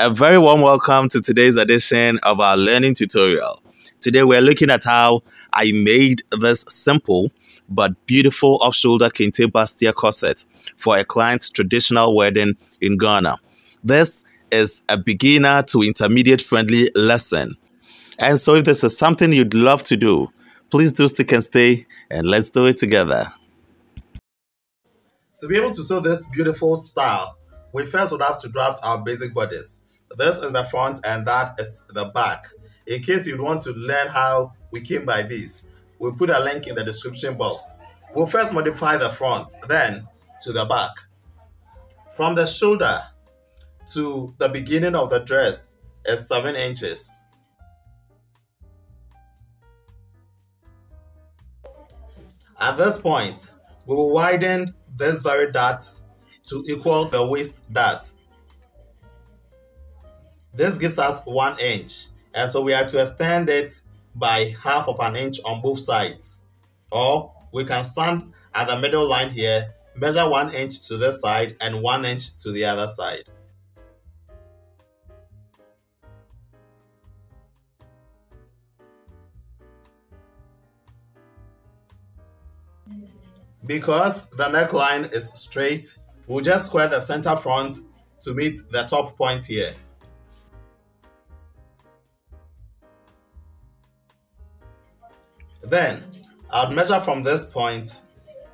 A very warm welcome to today's edition of our learning tutorial. Today we're looking at how I made this simple but beautiful off-shoulder kente bustier corset for a client's traditional wedding in Ghana. This is a beginner to intermediate friendly lesson. And so if this is something you'd love to do, please do stick and stay and let's do it together. To be able to sew this beautiful style, we first would have to draft our basic bodice. This is the front and that is the back. In case you'd want to learn how we came by this, we'll put a link in the description box. We'll first modify the front, then to the back. From the shoulder to the beginning of the dress is 7 inches. At this point, we will widen this very dart to equal the waist dart. This gives us 1 inch, and so we have to extend it by half of an inch on both sides. Or we can stand at the middle line here, measure 1 inch to this side and 1 inch to the other side. Because the neckline is straight, we'll just square the center front to meet the top point here. Then, I'll measure from this point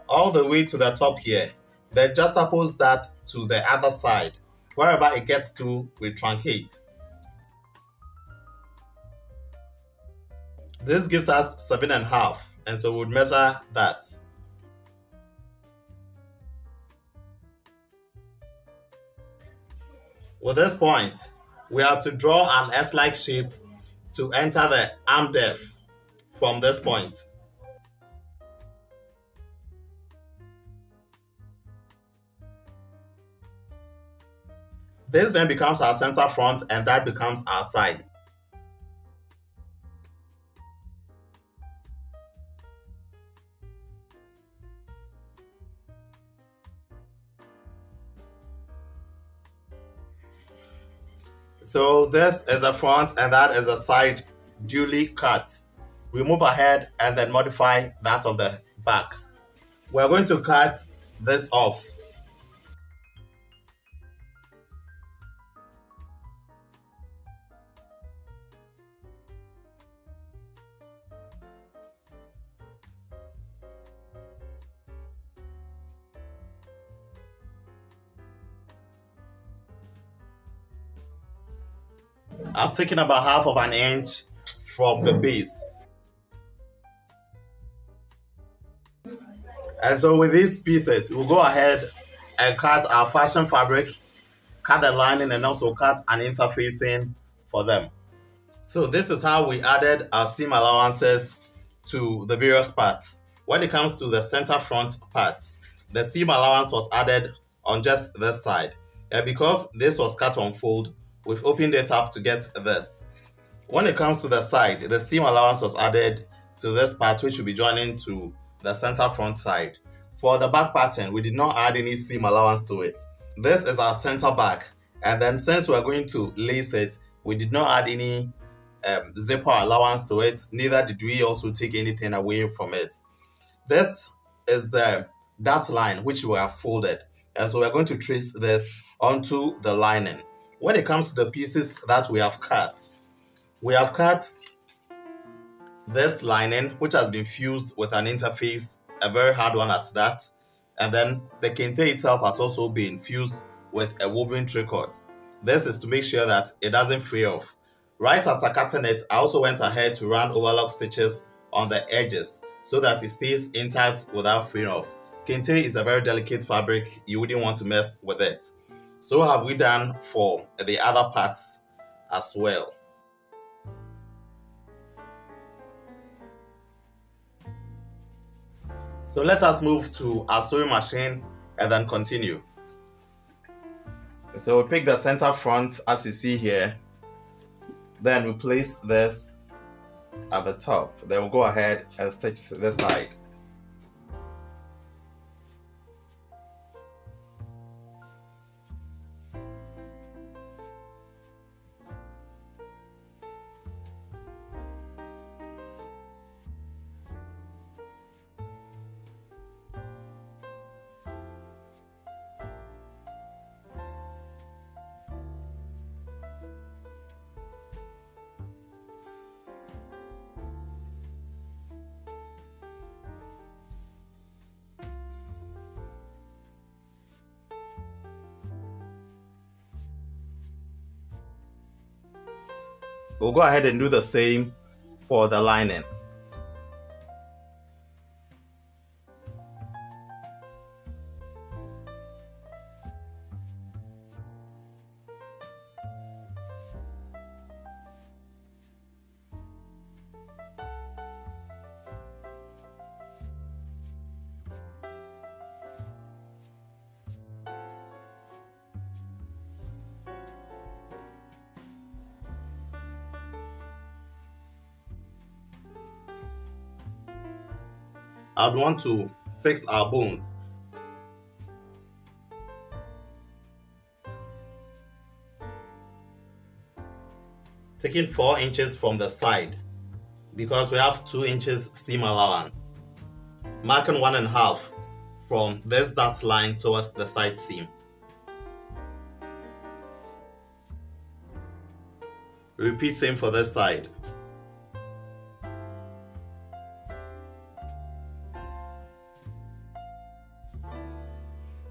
all the way to the top here. Then juxtapose that to the other side. Wherever it gets to, we truncate. This gives us 7.5, and so we'll measure that. With this point, we have to draw an S-like shape to enter the arm depth from this point. This then becomes our center front and that becomes our side. So this is the front and that is the side duly cut. We move ahead and then modify that of the back. We're going to cut this off. I've taken about half of an inch from the base. And so with these pieces, we'll go ahead and cut our fashion fabric, cut the lining and also cut an interfacing for them. So this is how we added our seam allowances to the various parts. When it comes to the center front part, the seam allowance was added on just this side. And because this was cut on fold, we've opened it up to get this. When it comes to the side, the seam allowance was added to this part, which will be joining to the center front side. For the back pattern, we did not add any seam allowance to it. This is our center back, and then since we are going to lace it, we did not add any zipper allowance to it, neither did we also take anything away from it. This is the dart line which we have folded, and so we are going to trace this onto the lining. When it comes to the pieces that we have cut this lining which has been fused with an interface, a very hard one at that, and then the kente itself has also been fused with a woven tricot. This is to make sure that it doesn't fray off. Right after cutting it, I also went ahead to run overlock stitches on the edges so that it stays intact without fraying off. Kente is a very delicate fabric, you wouldn't want to mess with it. So have we done for the other parts as well. So let us move to our sewing machine and then continue. So we pick the center front as you see here. Then we place this at the top. Then we'll go ahead and stitch this side. We'll go ahead and do the same for the lining. I'd want to fix our bones. Taking 4 inches from the side because we have 2 inches seam allowance. Marking 1.5 from this dot line towards the side seam. Repeat same for this side.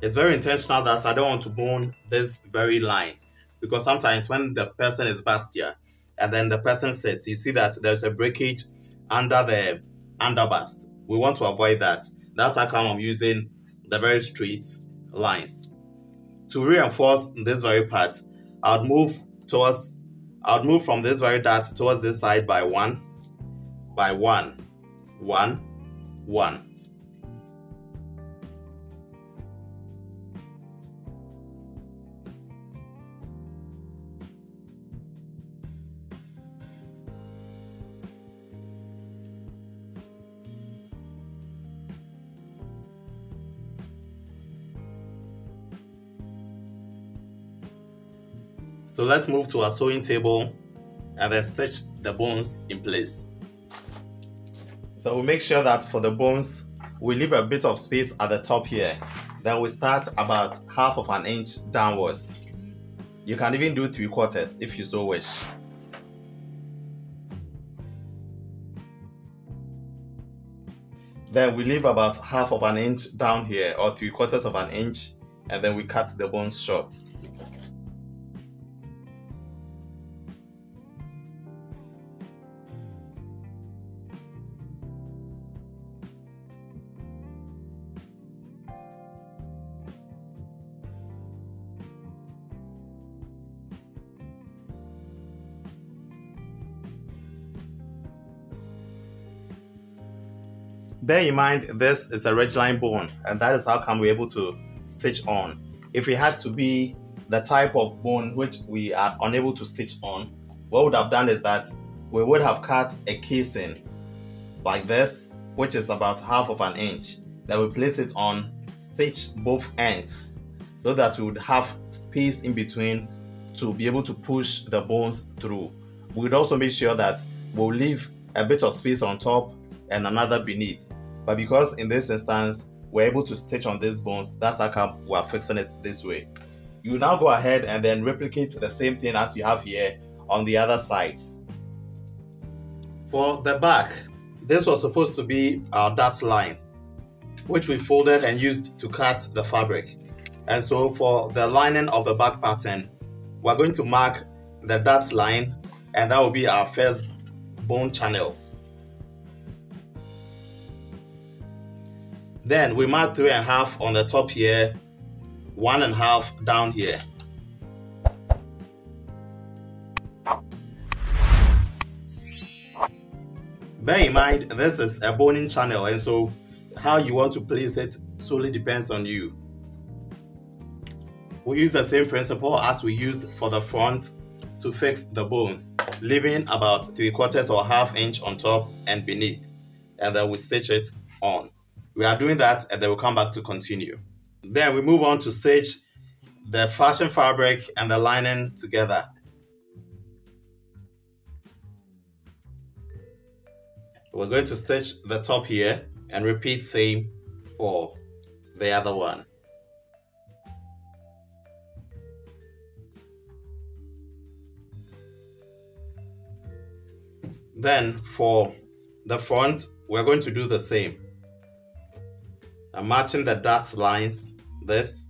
It's very intentional that I don't want to bone this very lines, because sometimes when the person is bustier and then the person sits, you see that there's a breakage under the underbust. We want to avoid that. That's how come I'm using the very straight lines. To reinforce this very part, I would move from this very dot towards this side by 1, 1, 1. So let's move to our sewing table and then stitch the bones in place. So we'll make sure that for the bones, we leave a bit of space at the top here. Then we start about 1/2 inch downwards. You can even do 3/4 if you so wish. Then we leave about 1/2 inch down here, or 3/4 inch, and then we cut the bones short. Bear in mind, this is a ridgeline bone, and that is how come we're able to stitch on. If it had to be the type of bone which we are unable to stitch on, what we would have done is that we would have cut a casing like this, which is about 1/2 inch. Then we place it on, stitch both ends so that we would have space in between to be able to push the bones through. We would also make sure that we'll leave a bit of space on top and another beneath. But because in this instance we're able to stitch on these bones, that's how we're fixing it this way. You now go ahead and then replicate the same thing as you have here on the other sides. For the back, this was supposed to be our dot line, which we folded and used to cut the fabric. And so for the lining of the back pattern, we're going to mark the dot line, and that will be our first bone channel. Then we mark 3.5 on the top here, 1.5 down here. Bear in mind, this is a boning channel, and so how you want to place it solely depends on you. We use the same principle as we used for the front to fix the bones, leaving about 3/4 or 1/2 inch on top and beneath, and then we stitch it on. We are doing that, and then we'll come back to continue. Then we move on to stitch the fashion fabric and the lining together. We're going to stitch the top here and repeat same for the other one. Then for the front, we're going to do the same. I'm matching the dot lines, this,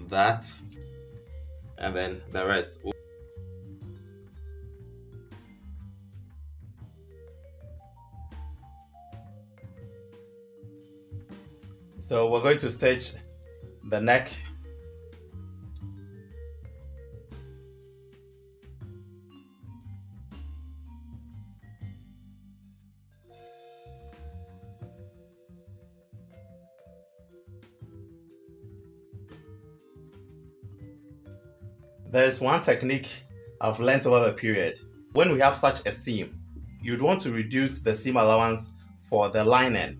that, and then the rest. So we're going to stitch the neck. There is one technique I've learned over the period. When we have such a seam, you'd want to reduce the seam allowance for the lining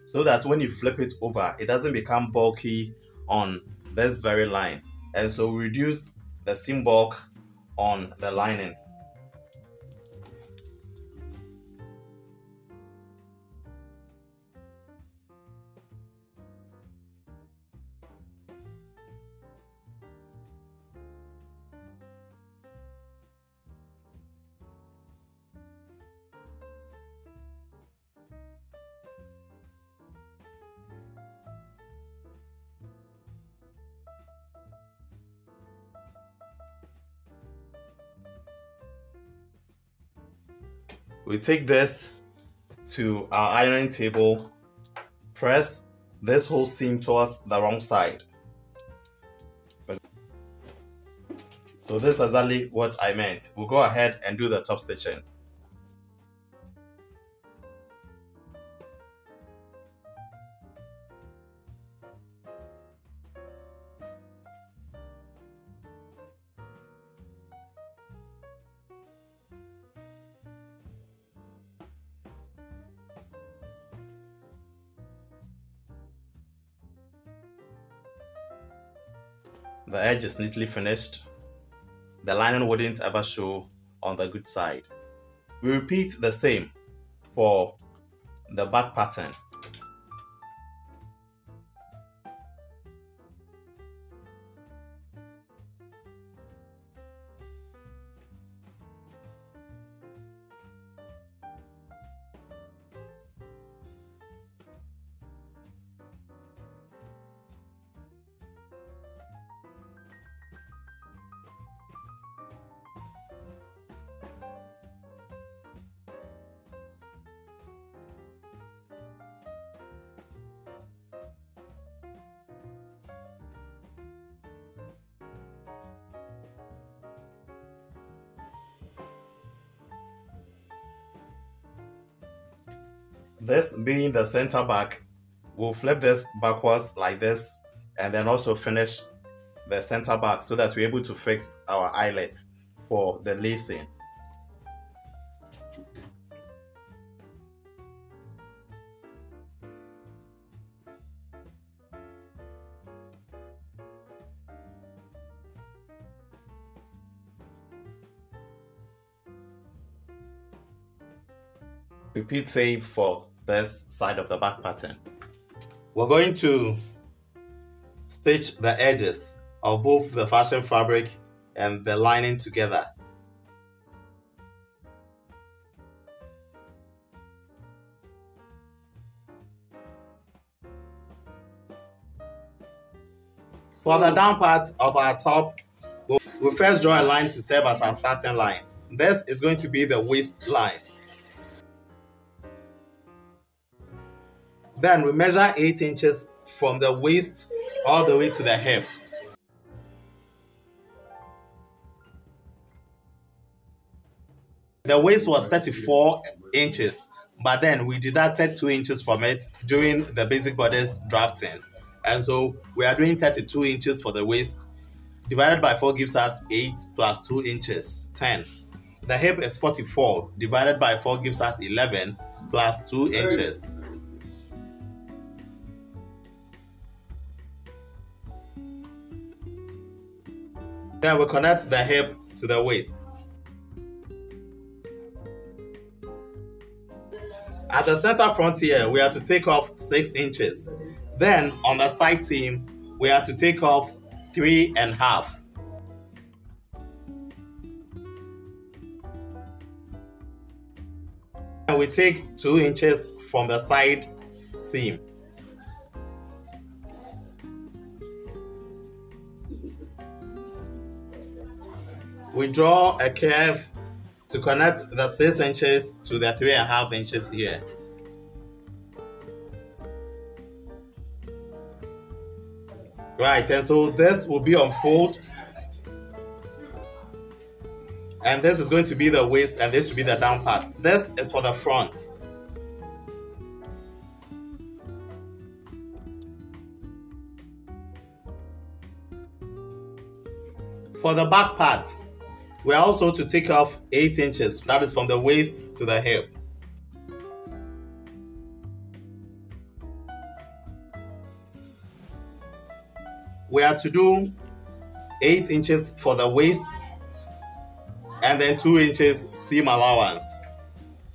so that when you flip it over, it doesn't become bulky on this very line. And so reduce the seam bulk on the lining. We take this to our ironing table, press this whole seam towards the wrong side. So this is exactly what I meant. We'll go ahead and do the top stitching. The edge is neatly finished. The lining wouldn't ever show on the good side. We repeat the same for the back pattern. This being the center back, we'll flip this backwards like this and then also finish the center back so that we're able to fix our eyelet for the lacing. Repeat same for this side of the back pattern. We're going to stitch the edges of both the fashion fabric and the lining together. For the down part of our top, we'll first draw a line to serve as our starting line. This is going to be the waist line. Then we measure 8 inches from the waist all the way to the hip. The waist was 34 inches, but then we deducted 2 inches from it during the basic bodice drafting. And so we are doing 32 inches for the waist. Divided by 4 gives us 8 plus 2 inches, 10. The hip is 44. Divided by 4 gives us 11 plus 2 inches. Then we connect the hip to the waist. At the center front here, we are to take off 6 inches. Then on the side seam, we are to take off 3.5. And we take 2 inches from the side seam. We draw a curve to connect the 6 inches to the 3.5 inches here. Right, and so this will be on fold, and this is going to be the waist, and this will be the down part. This is for the front. For the back part, we are also to take off 8 inches. That is from the waist to the hip. We are to do 8 inches for the waist, and then 2 inches seam allowance.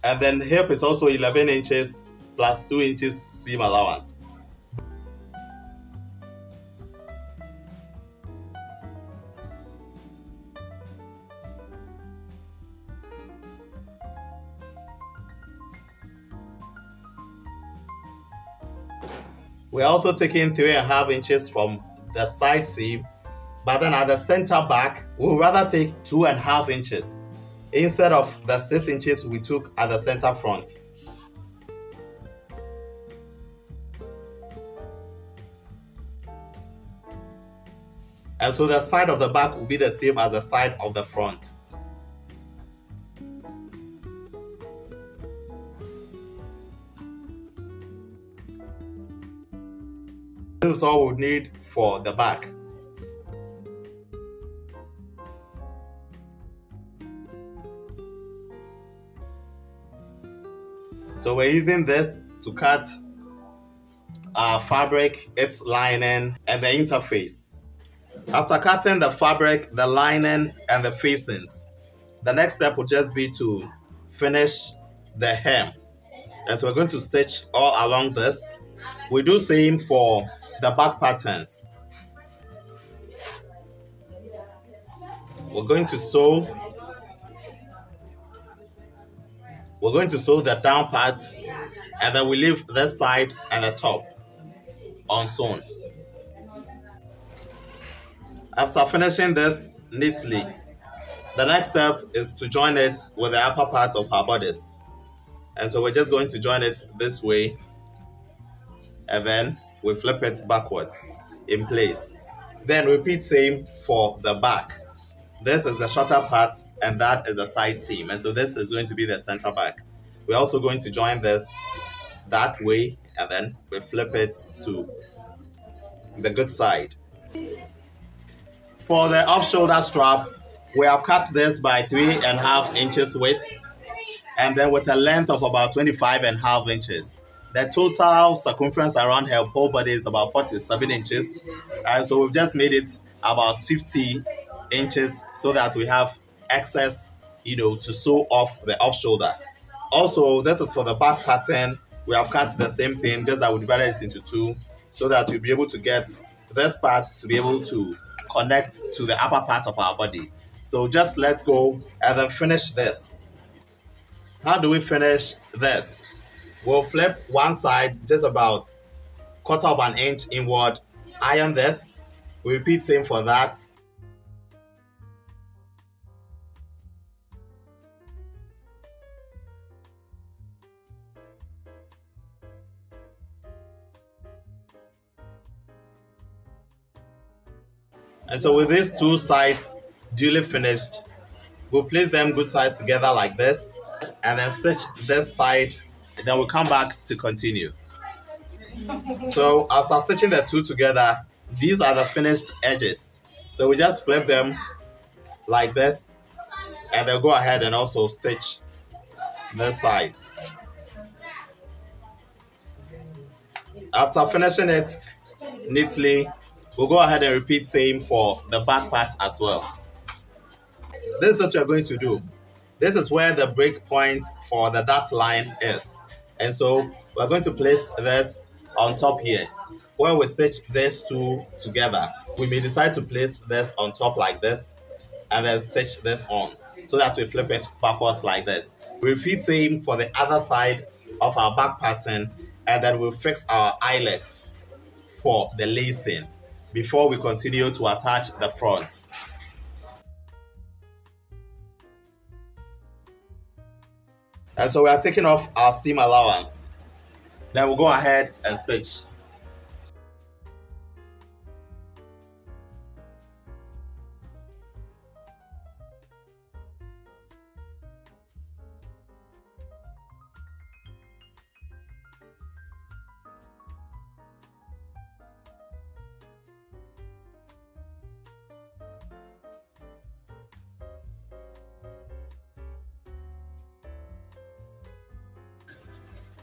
And then hip is also 11 inches plus 2 inches seam allowance. We're also taking 3.5 inches from the side seam, but then at the center back, we'll rather take 2.5 inches instead of the 6 inches we took at the center front. And so the side of the back will be the same as the side of the front. This is all we need for the back. So we're using this to cut our fabric, its lining, and the interface. After cutting the fabric, the lining, and the facings, the next step will just be to finish the hem. And so we're going to stitch all along this. We do same for the back patterns. We're going to sew the down part, and then we leave this side and the top unsewn. After finishing this neatly, the next step is to join it with the upper part of our bodice. And so we're just going to join it this way, and then we flip it backwards in place. Then repeat same for the back. This is the shorter part, and that is the side seam, and so this is going to be the center back. We're also going to join this that way, and then we flip it to the good side. For the off-shoulder strap, we have cut this by 3.5 inches width, and then with a length of about 25.5 inches. The total circumference around her whole body is about 47 inches, and so we've just made it about 50 inches so that we have excess, to sew off the off-shoulder. Also, this is for the back pattern. We have cut the same thing, just that we divided it into 2 so that you'll be able to get this part to be able to connect to the upper part of our body. So just let's go and then finish this. How do we finish this? We'll flip one side just about 1/4 inch inward, iron this. We repeat same for that. And so with these 2 sides duly finished, we'll place them good sides together like this, and then stitch this side, and then we'll come back to continue. So after stitching the 2 together, these are the finished edges. So we just flip them like this, and then go ahead and also stitch this side. After finishing it neatly, we'll go ahead and repeat same for the back part as well. This is what we're going to do. This is where the break point for the dot line is. And so we're going to place this on top here. Where we stitch these 2 together, we may decide to place this on top like this, and then stitch this on, so that we flip it backwards like this. We repeat same for the other side of our back pattern, and then we'll fix our eyelets for the lacing before we continue to attach the front. And so we are taking off our seam allowance. Then we'll go ahead and stitch.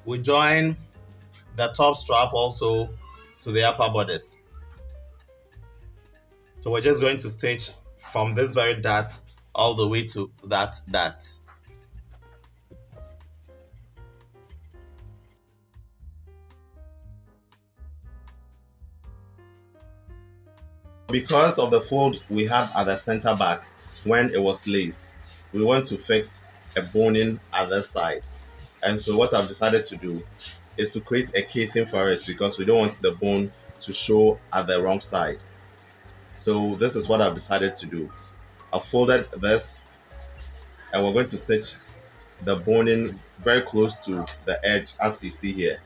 we join the top strap also to the upper bodice. So we're just going to stitch from this very dart all the way to that dart. Because of the fold we had at the center back when it was laced, we want to fix a boning at this side. And so what I've decided to do is to create a casing for it, because we don't want the bone to show at the wrong side. So this is what I've decided to do. I've folded this and we're going to stitch the boning very close to the edge, as you see here.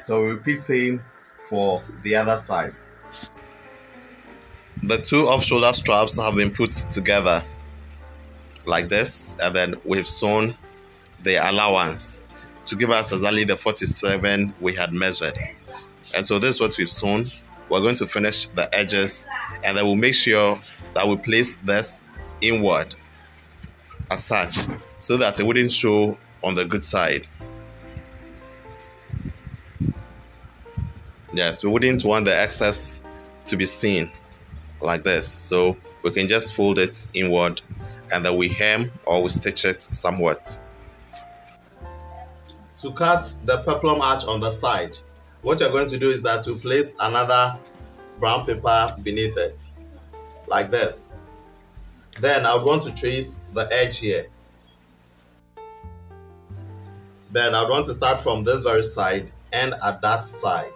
So repeat same for the other side. The two off-shoulder straps have been put together like this, and then we've sewn the allowance to give us exactly the 47 we had measured. And so this is what we've sewn. We're going to finish the edges, and then we'll make sure that we place this inward as such, so that it wouldn't show on the good side. Yes, we wouldn't want the excess to be seen like this. So we can just fold it inward and then we hem or we stitch it somewhat. To cut the peplum arch on the side, what you're going to do is that you place another brown paper beneath it, like this. Then I would want to trace the edge here. Then I would want to start from this very side and at that side.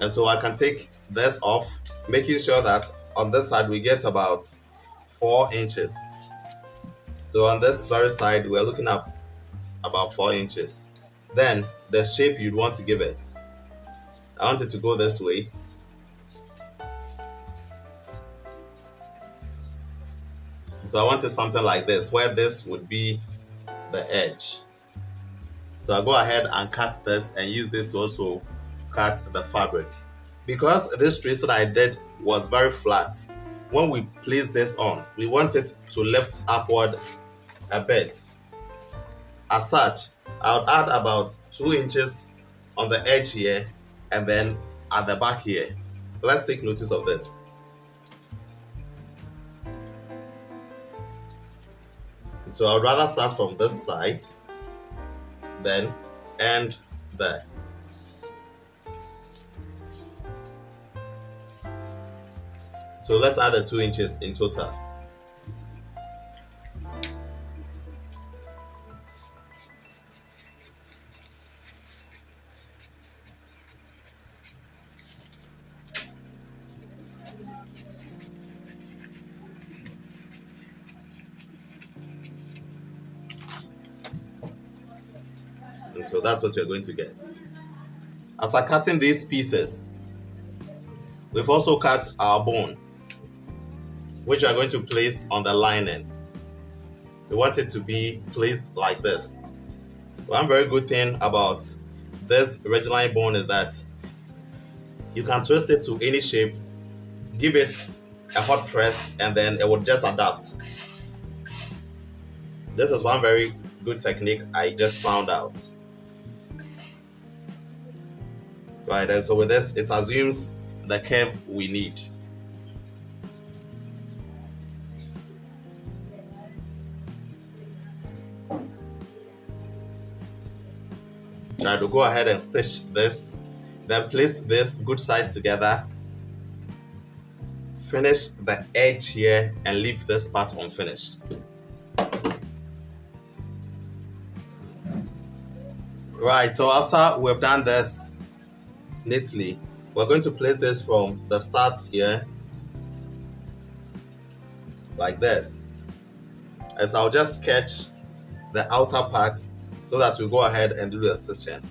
And so I can take this off, making sure that on this side we get about 4 inches. So on this very side we're looking at about 4 inches. Then the shape you'd want to give it, I want it to go this way. So I wanted something like this, where this would be the edge. So I go ahead and cut this and use this to also cut the fabric. Because this trace that I did was very flat, when we place this on, we want it to lift upward a bit. As such, I would add about 2 inches on the edge here and then at the back here. Let's take notice of this. So I would rather start from this side, then end there. So let's add the 2 inches in total. And so that's what you're going to get. After cutting these pieces, we've also cut our bone, which we are going to place on the lining. We want it to be placed like this. One very good thing about this ridgeline bone is that you can twist it to any shape, give it a hot press, and then it will just adapt. This is one very good technique I just found out. Right, and so with this, it assumes the curve we need. Now to go ahead and stitch this, then place this good sides together, finish the edge here and leave this part unfinished. Right, so after we've done this neatly, we're going to place this from the start here, like this. As I'll just sketch the outer part so that we go ahead and do the stitching.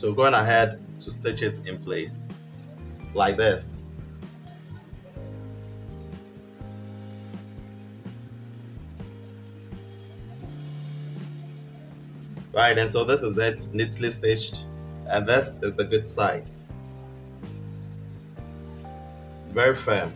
So going ahead to stitch it in place like this. Right, and so this is it, neatly stitched, and this is the good side. Very firm.